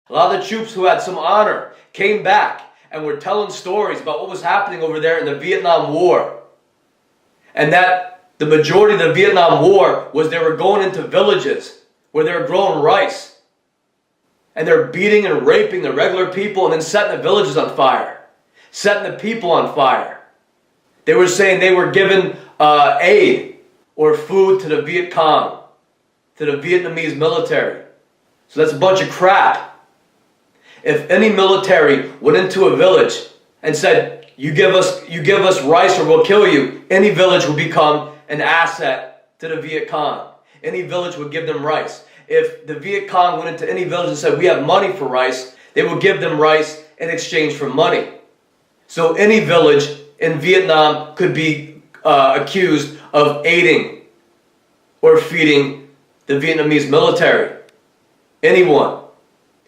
A lot of the troops who had some honor came back and were telling stories about what was happening over there in the Vietnam War. And that the majority of the Vietnam War was they were going into villages where they were growing rice. And they're beating and raping the regular people and then setting the villages on fire. Setting the people on fire. They were saying they were giving aid or food to the Viet Cong, to the Vietnamese military. So that's a bunch of crap. If any military went into a village and said, you give us rice or we'll kill you, any village would become an asset to the Viet Cong. Any village would give them rice. If the Viet Cong went into any village and said, we have money for rice, they would give them rice in exchange for money. So any village in Vietnam could be accused of aiding or feeding the Vietnamese military. Anyone.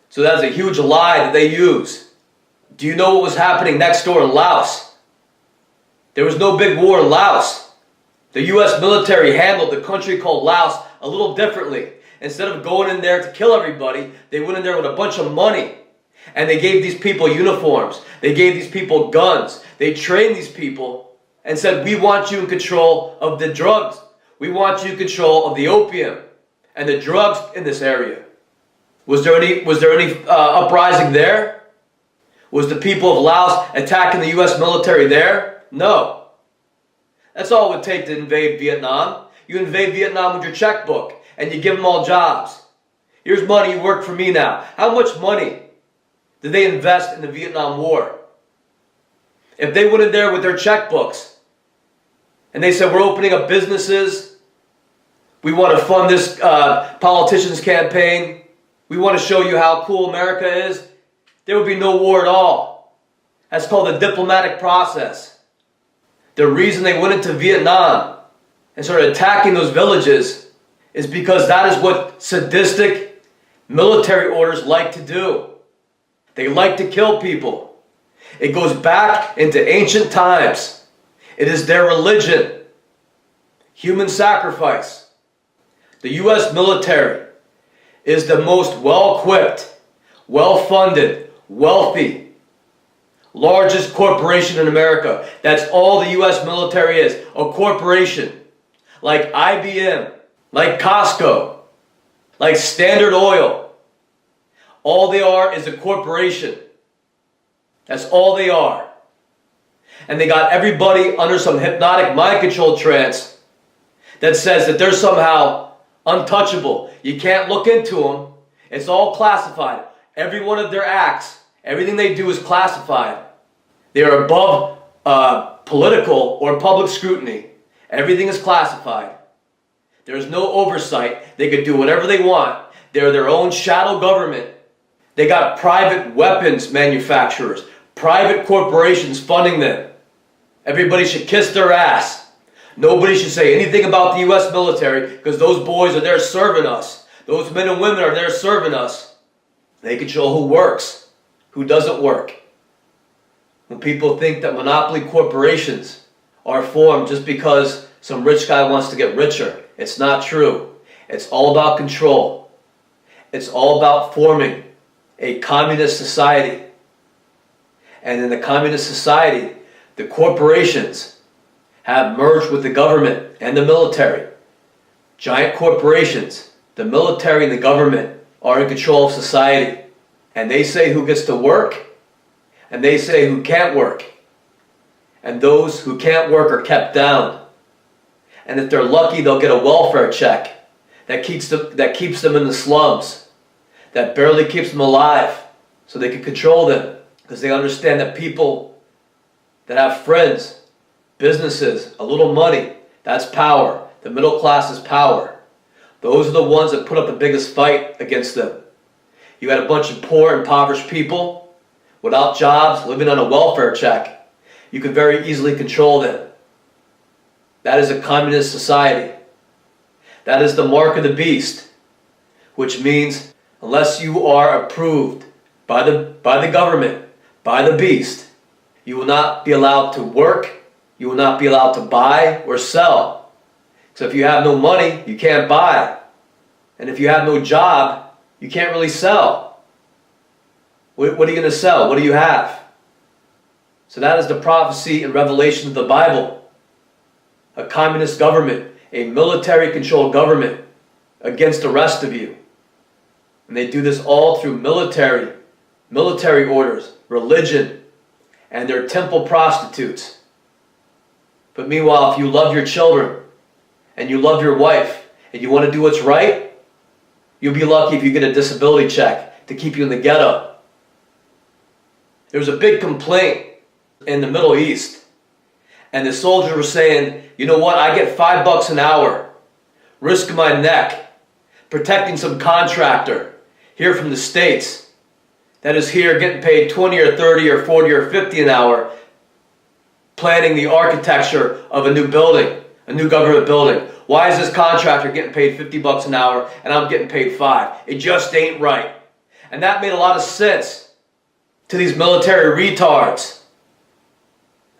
So that's a huge lie that they use. Do you know what was happening next door in Laos? There was no big war in Laos. The U.S. military handled the country called Laos a little differently. Instead of going in there to kill everybody, they went in there with a bunch of money. And they gave these people uniforms. They gave these people guns. They trained these people and said, we want you in control of the drugs. We want you in control of the opium and the drugs in this area. Was there any uprising there? Was the people of Laos attacking the U.S. military there? No. That's all it would take to invade Vietnam. You invade Vietnam with your checkbook and you give them all jobs. Here's money, you work for me now. How much money did they invest in the Vietnam War? If they went in there with their checkbooks and they said, we're opening up businesses, we want to fund this politician's campaign, we want to show you how cool America is, there would be no war at all. That's called the diplomatic process. The reason they went into Vietnam and started attacking those villages is because that is what sadistic military orders like to do. They like to kill people. It goes back into ancient times. It is their religion. Human sacrifice. The U.S. military is the most well-equipped, well-funded, wealthy, largest corporation in America. That's all the U.S. military is. A corporation. Like IBM, like Costco, like Standard Oil. All they are is a corporation. That's all they are. And they got everybody under some hypnotic mind control trance that says that they're somehow untouchable. You can't look into them. It's all classified. Every one of their acts, everything they do is classified. They are above political or public scrutiny. Everything is classified. There is no oversight. They could do whatever they want. They're their own shadow government. They got private weapons manufacturers, private corporations funding them. Everybody should kiss their ass. Nobody should say anything about the U.S. military because those boys are there serving us. Those men and women are there serving us. They control who works, who doesn't work. When people think that monopoly corporations are formed just because some rich guy wants to get richer, it's not true. It's all about control. It's all about forming a communist society. And in the communist society, the corporations have merged with the government and the military. Giant corporations, the military and the government are in control of society. And they say who gets to work, and they say who can't work. And those who can't work are kept down. And if they're lucky, they'll get a welfare check that keeps them in the slums, that barely keeps them alive, so they can control them. Because they understand that people that have friends, businesses, a little money, that's power. The middle class is power. Those are the ones that put up the biggest fight against them. You had a bunch of poor, impoverished people without jobs, living on a welfare check. You could very easily control them. That is a communist society. That is the mark of the beast, which means unless you are approved by the government, by the beast, you will not be allowed to work, you will not be allowed to buy or sell. So if you have no money, you can't buy. And if you have no job, you can't really sell. What are you going to sell? What do you have? So that is the prophecy and revelation of the Bible. A communist government, a military-controlled government against the rest of you. And they do this all through military orders, religion, and their temple prostitutes. But meanwhile, if you love your children, and you love your wife, and you want to do what's right, you'll be lucky if you get a disability check to keep you in the ghetto. There was a big complaint in the Middle East, and the soldiers were saying, you know what, I get $5 an hour, risking my neck, protecting some contractor here from the States that is here getting paid 20 or 30 or 40 or 50 an hour, planning the architecture of a new building, a new government building. Why is this contractor getting paid $50 an hour and I'm getting paid $5? It just ain't right. And that made a lot of sense to these military retards.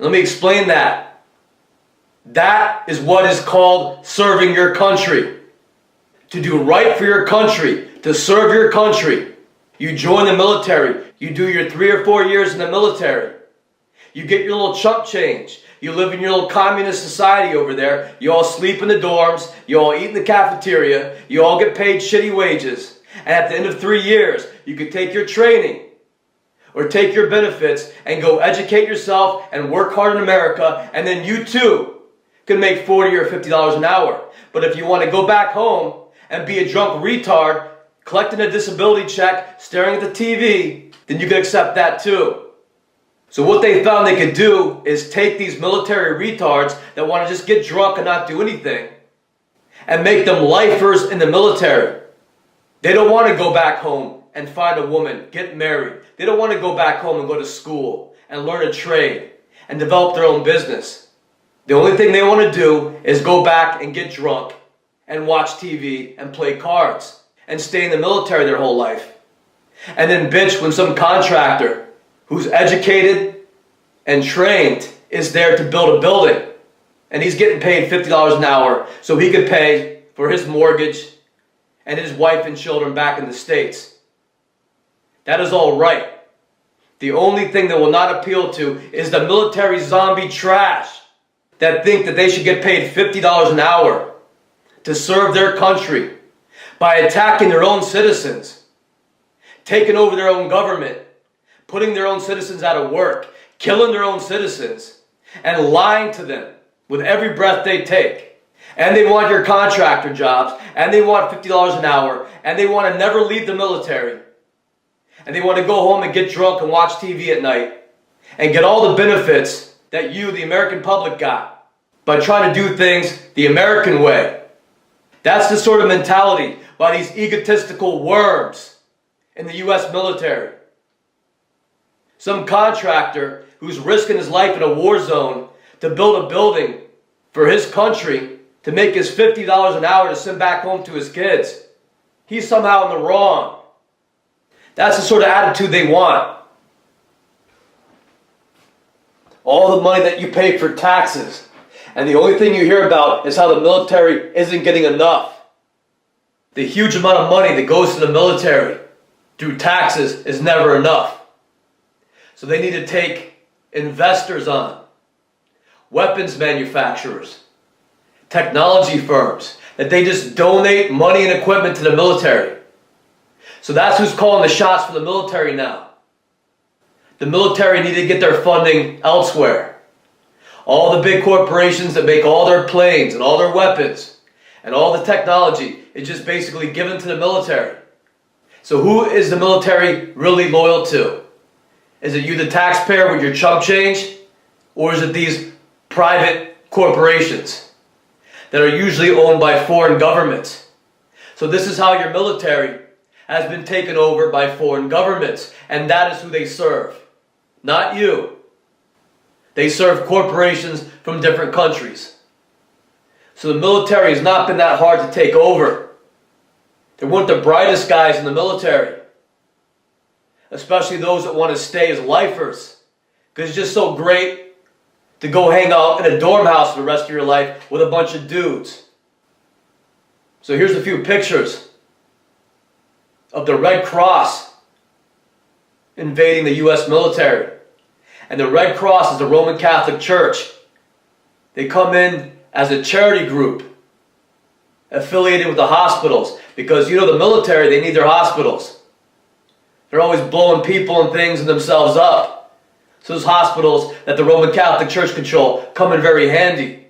Let me explain that. That is what is called serving your country. To do right for your country, to serve your country. You join the military. You do your 3 or 4 years in the military. You get your little chump change. You live in your little communist society over there. You all sleep in the dorms. You all eat in the cafeteria. You all get paid shitty wages. And at the end of 3 years, you can take your training or take your benefits and go educate yourself and work hard in America, and then you too can make $40 or $50 an hour. But if you want to go back home and be a drunk retard, collecting a disability check, staring at the TV, then you can accept that too. So what they found they could do is take these military retards that want to just get drunk and not do anything and make them lifers in the military. They don't want to go back home and find a woman, get married. They don't want to go back home and go to school and learn a trade and develop their own business. The only thing they want to do is go back and get drunk and watch TV and play cards and stay in the military their whole life. And then bitch when some contractor who's educated and trained is there to build a building. And he's getting paid $50 an hour so he could pay for his mortgage and his wife and children back in the States. That is all right. The only thing that will not appeal to is the military zombie trash that think that they should get paid $50 an hour to serve their country by attacking their own citizens, taking over their own government, putting their own citizens out of work, killing their own citizens, and lying to them with every breath they take. And they want your contractor jobs, and they want $50 an hour, and they want to never leave the military. And they want to go home and get drunk and watch TV at night and get all the benefits that you, the American public, got by trying to do things the American way. That's the sort of mentality by these egotistical worms in the U.S. military. Some contractor who's risking his life in a war zone to build a building for his country to make his $50 an hour to send back home to his kids. He's somehow in the wrong. That's the sort of attitude they want. All the money that you pay for taxes, and the only thing you hear about is how the military isn't getting enough. The huge amount of money that goes to the military through taxes is never enough. So they need to take investors on, weapons manufacturers, technology firms, that they just donate money and equipment to the military. So that's who's calling the shots for the military now. The military need to get their funding elsewhere. All the big corporations that make all their planes and all their weapons and all the technology is just basically given to the military. So who is the military really loyal to? Is it you, the taxpayer, with your chump change? Or is it these private corporations that are usually owned by foreign governments? So this is how your military has been taken over by foreign governments, and that is who they serve. Not you. They serve corporations from different countries. So the military has not been that hard to take over. They're one of the brightest guys in the military, especially those that want to stay as lifers, because it's just so great to go hang out in a dorm house for the rest of your life with a bunch of dudes. So here's a few pictures of the Red Cross invading the U.S. military. And the Red Cross is the Roman Catholic Church. They come in as a charity group affiliated with the hospitals, because you know the military, they need their hospitals. They're always blowing people and things and themselves up. So those hospitals that the Roman Catholic Church control come in very handy.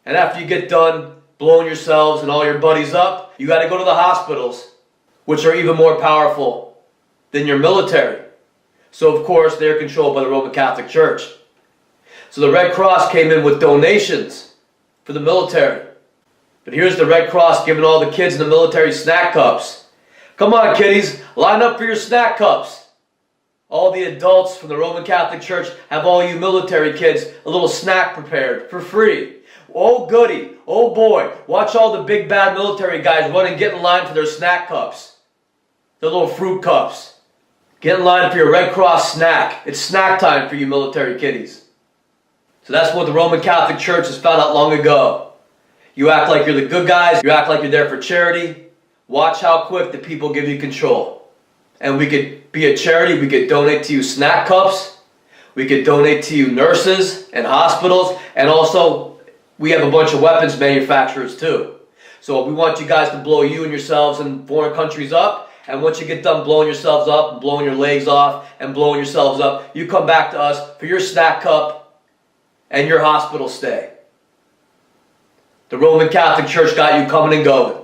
And after you get done blowing yourselves and all your buddies up, you got to go to the hospitals, which are even more powerful than your military. So of course they're controlled by the Roman Catholic Church. So the Red Cross came in with donations for the military. But here's the Red Cross giving all the kids in the military snack cups. Come on, kiddies, line up for your snack cups. All the adults from the Roman Catholic Church have all you military kids a little snack prepared for free. Oh goody, oh boy, watch all the big bad military guys run and get in line for their snack cups. Their little fruit cups. Get in line for your Red Cross snack. It's snack time for you military kiddies. So that's what the Roman Catholic Church has found out long ago. You act like you're the good guys, you act like you're there for charity. Watch how quick the people give you control. And we could be a charity, we could donate to you snack cups, we could donate to you nurses and hospitals, and also we have a bunch of weapons manufacturers too. So we want you guys to blow you and yourselves in foreign countries up, and once you get done blowing yourselves up and blowing your legs off and blowing yourselves up, you come back to us for your snack cup and your hospital stay. The Roman Catholic Church got you coming and going.